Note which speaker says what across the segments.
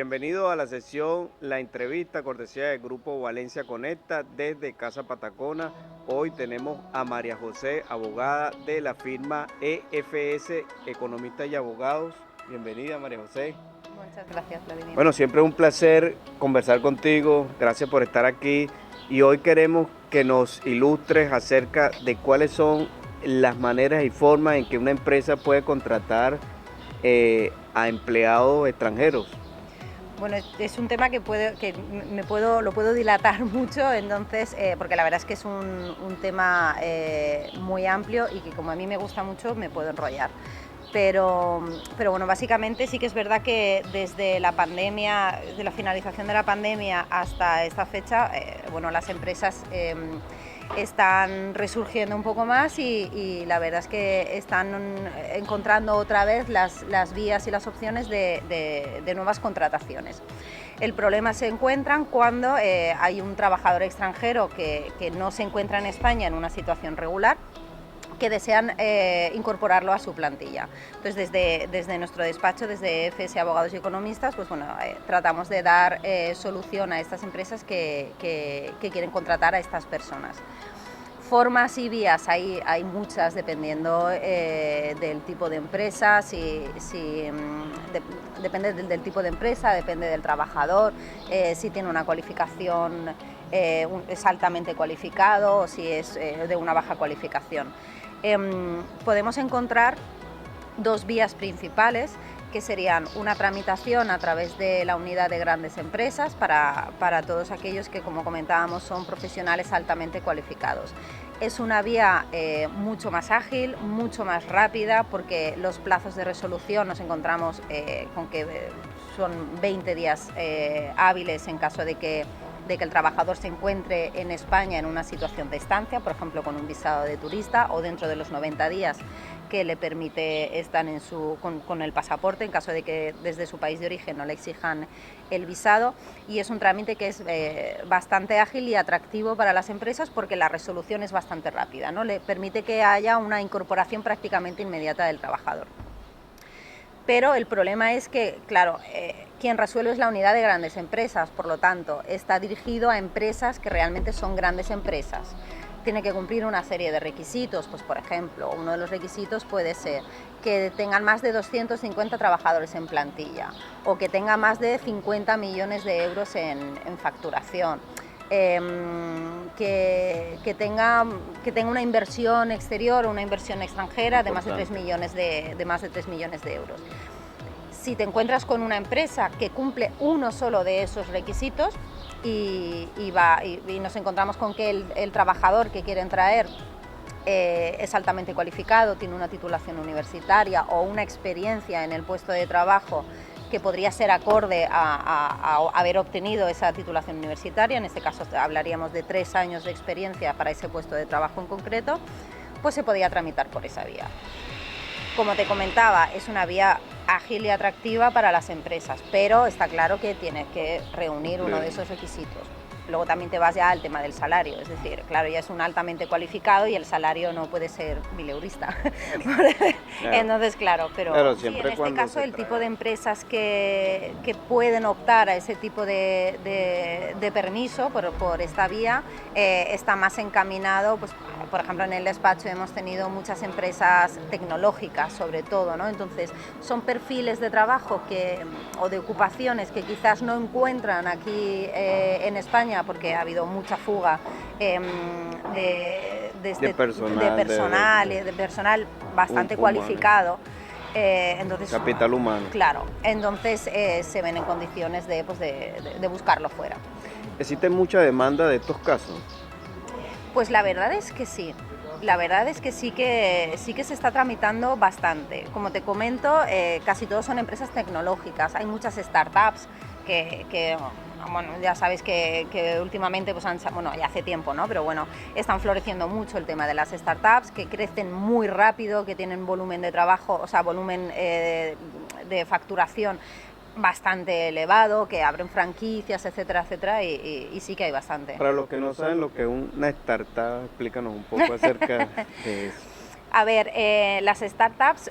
Speaker 1: Bienvenido a la sesión La Entrevista, cortesía del Grupo Valencia Conecta desde Casa Patacona. Hoy tenemos a María José, abogada de la firma EFS, Economistas y Abogados. Bienvenida, María José.
Speaker 2: Muchas gracias, Vladimir.
Speaker 1: Bueno, siempre es un placer conversar contigo. Gracias por estar aquí. Y hoy queremos que nos ilustres acerca de cuáles son las maneras y formas en que una empresa puede contratar a empleados extranjeros.
Speaker 2: Bueno, es un tema que lo puedo dilatar mucho, entonces, porque la verdad es que es un tema muy amplio y que como a mí me gusta mucho me puedo enrollar. Pero bueno, básicamente sí que es verdad que desde la pandemia, desde la finalización de la pandemia hasta esta fecha, bueno, las empresas están resurgiendo un poco más y la verdad es que están encontrando otra vez las vías y las opciones de nuevas contrataciones. El problema se encuentran cuando hay un trabajador extranjero que no se encuentra en España en una situación regular, que desean incorporarlo a su plantilla. Entonces, desde nuestro despacho, desde EFS Abogados y Economistas, pues bueno, tratamos de dar solución a estas empresas que quieren contratar a estas personas. Formas y vías hay muchas dependiendo del tipo de empresa, depende del tipo de empresa, depende del trabajador, si tiene una cualificación, es altamente cualificado o si es de una baja cualificación. Podemos encontrar dos vías principales, que serían una tramitación a través de la unidad de grandes empresas para todos aquellos que, como comentábamos, son profesionales altamente cualificados. Es una vía mucho más ágil, mucho más rápida, porque los plazos de resolución nos encontramos con que son 20 días hábiles en caso de que el trabajador se encuentre en España en una situación de estancia, por ejemplo con un visado de turista, o dentro de los 90 días que le permite estar con el pasaporte en caso de que desde su país de origen no le exijan el visado, y es un trámite que es bastante ágil y atractivo para las empresas porque la resolución es bastante rápida, ¿no? Le permite que haya una incorporación prácticamente inmediata del trabajador. Pero el problema es que, claro, quien resuelve es la unidad de grandes empresas, por lo tanto, está dirigido a empresas que realmente son grandes empresas. Tiene que cumplir una serie de requisitos, pues por ejemplo, uno de los requisitos puede ser que tengan más de 250 trabajadores en plantilla o que tenga más de 50 millones de euros en facturación. Que tenga una inversión exterior o una inversión extranjera de más de 3 millones de euros. Si te encuentras con una empresa que cumple uno solo de esos requisitos y nos encontramos con que el trabajador que quieren traer es altamente cualificado, tiene una titulación universitaria o una experiencia en el puesto de trabajo que podría ser acorde a haber obtenido esa titulación universitaria, en este caso hablaríamos de 3 años de experiencia para ese puesto de trabajo en concreto, pues se podría tramitar por esa vía. Como te comentaba, es una vía ágil y atractiva para las empresas, pero está claro que tienes que reunir uno de esos requisitos. Luego también te vas ya al tema del salario, es decir, claro, ya es un altamente cualificado y el salario no puede ser mileurista. Claro. Entonces, claro, pero sí, en este caso el tipo de empresas que pueden optar a ese tipo de permiso por esta vía está más encaminado, pues, por ejemplo, en el despacho hemos tenido muchas empresas tecnológicas, sobre todo, ¿no? Entonces, son perfiles de trabajo o de ocupaciones que quizás no encuentran aquí en España, porque ha habido mucha fuga de personal bastante cualificado. Entonces,
Speaker 1: capital humano.
Speaker 2: Claro, entonces se ven en condiciones de buscarlo fuera.
Speaker 1: ¿Existe mucha demanda de estos casos?
Speaker 2: Pues la verdad es que sí. La verdad es que sí que se está tramitando bastante. Como te comento, casi todos son empresas tecnológicas. Hay muchas startups que bueno, ya sabes que últimamente, pues ya hace tiempo, ¿no? Pero bueno, están floreciendo mucho el tema de las startups, que crecen muy rápido, que tienen volumen de trabajo, o sea, volumen de facturación bastante elevado, que abren franquicias, etcétera, etcétera, y sí que hay bastante.
Speaker 1: Para los que no saben lo que es una startup, explícanos un poco acerca de eso.
Speaker 2: A ver, las startups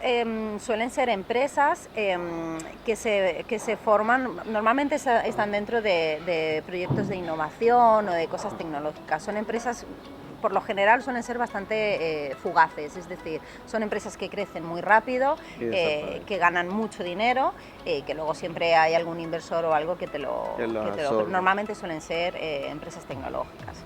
Speaker 2: suelen ser empresas que se forman, normalmente están dentro de proyectos de innovación o de cosas tecnológicas. Son empresas, por lo general, suelen ser bastante fugaces, es decir, son empresas que crecen muy rápido, que ganan mucho dinero, que luego siempre hay algún inversor o algo que te lo normalmente suelen ser empresas tecnológicas.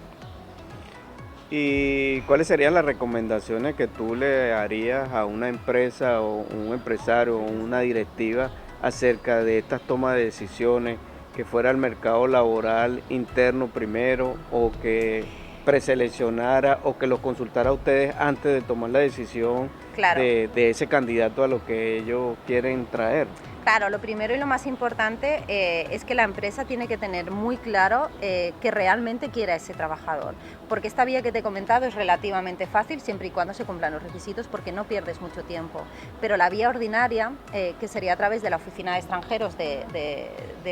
Speaker 1: ¿Y cuáles serían las recomendaciones que tú le harías a una empresa o un empresario o una directiva acerca de estas tomas de decisiones, que fuera el mercado laboral interno primero o que preseleccionara o que los consultara a ustedes antes de tomar la decisión
Speaker 2: Claro.
Speaker 1: de ese candidato a lo que ellos quieren traer?
Speaker 2: Claro, lo primero y lo más importante es que la empresa tiene que tener muy claro que realmente quiere a ese trabajador, porque esta vía que te he comentado es relativamente fácil siempre y cuando se cumplan los requisitos, porque no pierdes mucho tiempo, pero la vía ordinaria, que sería a través de la oficina de extranjeros de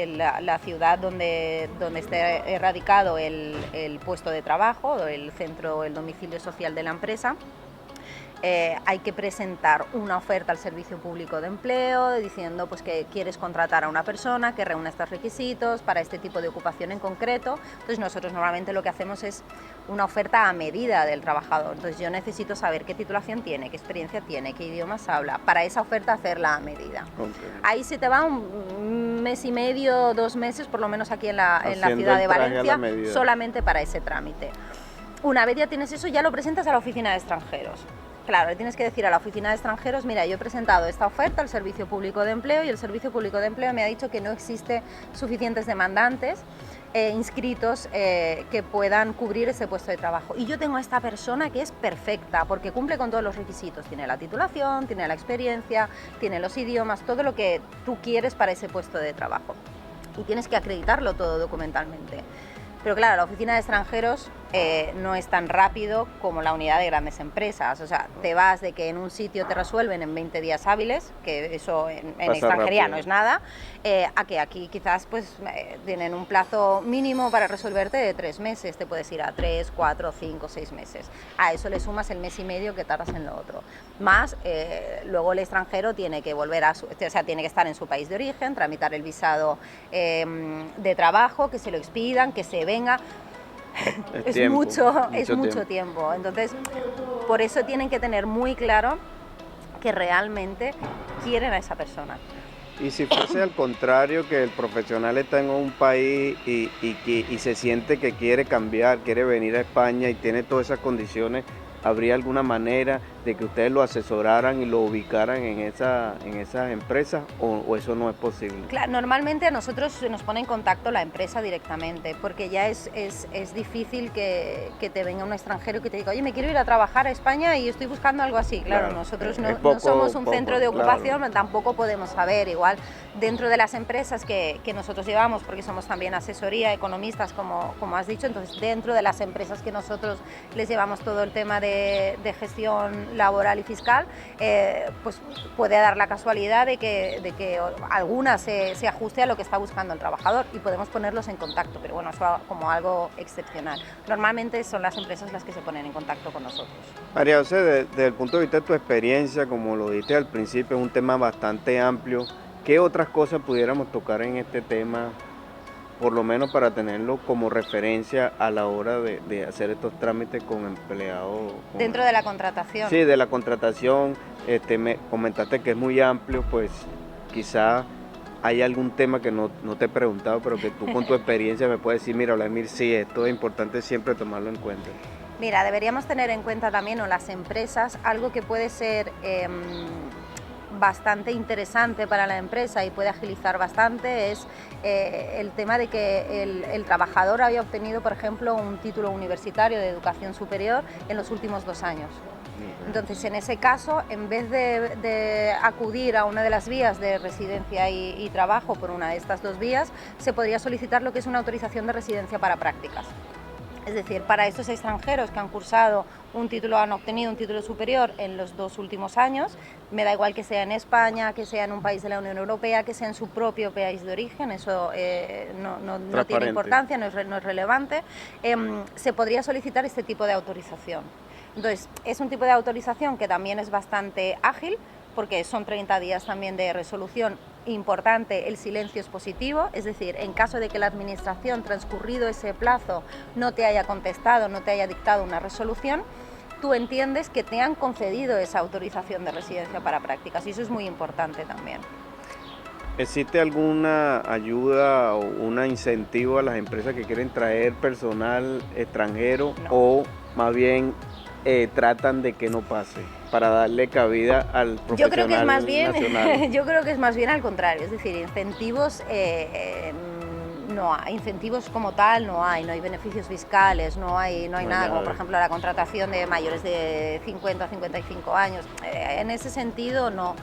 Speaker 2: la ciudad donde esté radicado el puesto de trabajo o el centro, el domicilio social de la empresa, hay que presentar una oferta al Servicio Público de Empleo diciendo pues, que quieres contratar a una persona que reúna estos requisitos para este tipo de ocupación en concreto. Entonces nosotros normalmente lo que hacemos es una oferta a medida del trabajador. Entonces yo necesito saber qué titulación tiene, qué experiencia tiene, qué idiomas habla, para esa oferta hacerla a medida. Okay. Ahí se te va un mes y medio, 2 meses, por lo menos aquí en la ciudad de Valencia, solamente para ese trámite. Una vez ya tienes eso, ya lo presentas a la oficina de extranjeros. Claro, le tienes que decir a la oficina de extranjeros, mira, yo he presentado esta oferta al Servicio Público de Empleo y el Servicio Público de Empleo me ha dicho que no existe suficientes demandantes inscritos que puedan cubrir ese puesto de trabajo. Y yo tengo a esta persona que es perfecta porque cumple con todos los requisitos. Tiene la titulación, tiene la experiencia, tiene los idiomas, todo lo que tú quieres para ese puesto de trabajo. Y tienes que acreditarlo todo documentalmente. Pero claro, la oficina de extranjeros no es tan rápido como la unidad de grandes empresas. O sea, te vas de que en un sitio te resuelven en 20 días hábiles, que eso en extranjería no es nada, a que aquí quizás pues tienen un plazo mínimo para resolverte de 3 meses. Te puedes ir a 3, 4, 5, 6 meses. A eso le sumas el mes y medio que tardas en lo otro. Más, luego el extranjero tiene que volver tiene que estar en su país de origen, tramitar el visado de trabajo, que se lo expidan, que se venga. Es mucho tiempo. Entonces, por eso tienen que tener muy claro que realmente quieren a esa persona.
Speaker 1: Y si fuese al contrario, que el profesional está en un país y se siente que quiere cambiar, quiere venir a España y tiene todas esas condiciones, ¿habría alguna manera de que ustedes lo asesoraran y lo ubicaran en esas empresas o eso no es posible?
Speaker 2: Claro, normalmente a nosotros se nos pone en contacto la empresa directamente, porque ya es difícil que te venga un extranjero que te diga, oye, me quiero ir a trabajar a España y estoy buscando algo así. Claro, nosotros no somos un centro de ocupación, claro. Tampoco podemos saber. Igual dentro de las empresas que nosotros llevamos, porque somos también asesoría, economistas, como has dicho, entonces dentro de las empresas que nosotros les llevamos todo el tema de gestión laboral y fiscal, pues puede dar la casualidad de que alguna se ajuste a lo que está buscando el trabajador y podemos ponerlos en contacto, pero bueno, eso como algo excepcional. Normalmente son las empresas las que se ponen en contacto con nosotros.
Speaker 1: María José, desde el punto de vista de tu experiencia, como lo dijiste al principio, es un tema bastante amplio. ¿Qué otras cosas pudiéramos tocar en este tema, por lo menos para tenerlo como referencia a la hora de hacer estos trámites con empleados?
Speaker 2: Dentro de la contratación.
Speaker 1: Sí, de la contratación. Me comentaste que es muy amplio, pues quizá hay algún tema que no te he preguntado, pero que tú con tu experiencia me puedes decir, mira, Vladimir, sí, esto es importante siempre tomarlo en cuenta.
Speaker 2: Mira, deberíamos tener en cuenta también, o las empresas, algo que puede ser bastante interesante para la empresa y puede agilizar bastante, es el tema de que el trabajador haya obtenido, por ejemplo, un título universitario de educación superior en los últimos 2 años. Entonces, en ese caso, en vez de acudir a una de las vías de residencia y trabajo por una de estas 2 vías, se podría solicitar lo que es una autorización de residencia para prácticas. Es decir, para estos extranjeros que han cursado han obtenido un título superior en los 2 últimos años, me da igual que sea en España, que sea en un país de la Unión Europea, que sea en su propio país de origen, eso no tiene importancia, no es relevante, se podría solicitar este tipo de autorización. Entonces, es un tipo de autorización que también es bastante ágil, porque son 30 días también de resolución. Importante, el silencio es positivo, es decir, en caso de que la administración, transcurrido ese plazo, no te haya contestado, no te haya dictado una resolución, tú entiendes que te han concedido esa autorización de residencia para prácticas, y eso es muy importante también.
Speaker 1: ¿Existe alguna ayuda o un incentivo a las empresas que quieren traer personal extranjero
Speaker 2: No.
Speaker 1: o más bien tratan de que no pase para darle cabida al
Speaker 2: Yo creo que es
Speaker 1: profesional
Speaker 2: más bien,
Speaker 1: nacional?
Speaker 2: yo creo que es más bien al contrario, es decir, incentivos no hay, incentivos como tal no hay beneficios fiscales, no hay nada, como por ejemplo la contratación de mayores de 50 o 55 años. En ese sentido no.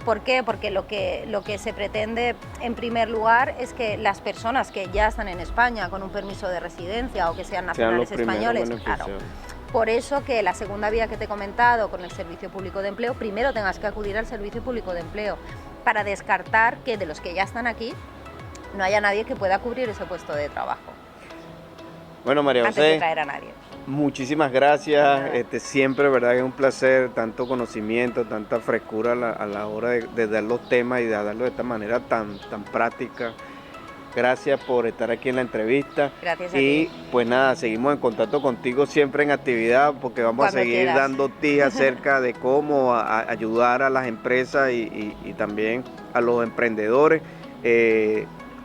Speaker 2: ¿Por qué? Porque lo que se pretende en primer lugar es que las personas que ya están en España con un permiso de residencia o que sean nacionales españoles, claro. Por eso que la segunda vía que te he comentado con el Servicio Público de Empleo, primero tengas que acudir al Servicio Público de Empleo para descartar que de los que ya están aquí no haya nadie que pueda cubrir ese puesto de trabajo.
Speaker 1: Bueno, María
Speaker 2: Antes de
Speaker 1: José,
Speaker 2: traer a nadie.
Speaker 1: muchísimas gracias. Siempre, verdad, es un placer, tanto conocimiento, tanta frescura a la hora de dar los temas y de darlo de esta manera tan práctica. Gracias por estar aquí en la entrevista.
Speaker 2: Gracias a
Speaker 1: y
Speaker 2: ti.
Speaker 1: pues nada, seguimos en contacto contigo siempre en actividad porque vamos
Speaker 2: Cuando
Speaker 1: a seguir
Speaker 2: quieras.
Speaker 1: dando tips acerca de cómo ayudar a las empresas y también a los emprendedores.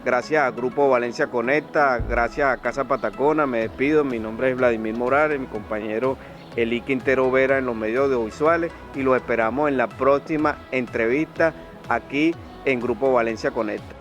Speaker 1: Gracias a Grupo Valencia Conecta, gracias a Casa Patacona, me despido. Mi nombre es Vladimir Morales, mi compañero Eli Quintero Vera en los medios audiovisuales y los esperamos en la próxima entrevista aquí en Grupo Valencia Conecta.